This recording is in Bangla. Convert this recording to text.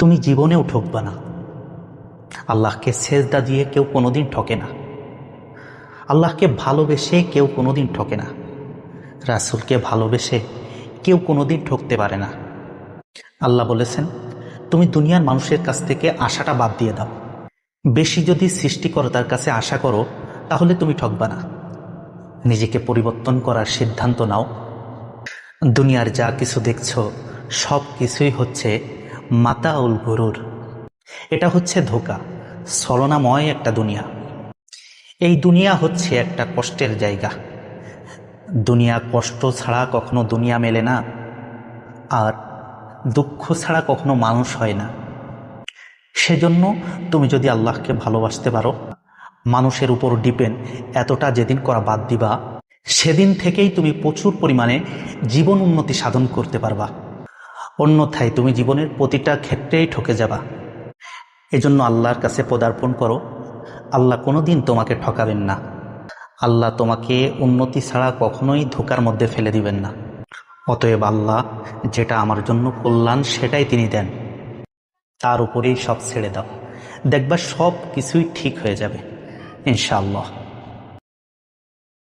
তুমি জীবনেও ঠকবা না। আল্লাহকে সেজদা দিয়ে কেউ কোনোদিন ঠকে না। আল্লাহকে ভালোবেসে কেউ কোনোদিন ঠকে না। রাসূলকে ভালোবেসে কেউ কোনোদিন ঠকতে পারে না। আল্লাহ বলেছেন, তুমি দুনিয়ার মানুষের কাছ থেকে আশাটা বাদ দিয়ে দাও। বেশি যদি সৃষ্টিকর্তার কাছে আশা করো তাহলে তুমি ঠকবা না। নিজেকে পরিবর্তন করার সিদ্ধান্ত নাও। দুনিয়ার যা কিছু দেখছো সব কিছুই হচ্ছে মাতাউল গুরুর। এটা হচ্ছে ধোঁকা, ছলনাময় একটা দুনিয়া। এই দুনিয়া হচ্ছে একটা কষ্টের জায়গা। দুনিয়া কষ্ট ছাড়া কখনো দুনিয়া মেলে না, আর দুঃখ ছাড়া কখনো মানুষ হয় না। সেজন্য তুমি যদি আল্লাহকে ভালোবাসতে পারো, মানুষের উপর ডিপেন্ড এতটা যেদিন করা বাদ দিবা, সেদিন থেকেই তুমি প্রচুর পরিমাণে জীবন উন্নতি সাধন করতে পারবা। অন্যথায় তুমি জীবনের প্রতিটা ক্ষেত্রেই ঠকে যাবা। এজন্য আল্লাহর কাছে পদার্পণ করো। আল্লাহ কোনোদিন তোমাকে ঠকাবেন না। আল্লাহ তোমাকে উন্নতি ছাড়া কখনোই ধোঁকার মধ্যে ফেলে দিবেন না। অতএব আল্লাহ যেটা আমার জন্য কল্যাণ সেটাই তিনি দেন, তার উপরেই সব ছেড়ে দাও। দেখবা সব কিছুই ঠিক হয়ে যাবে ইনশাআল্লাহ।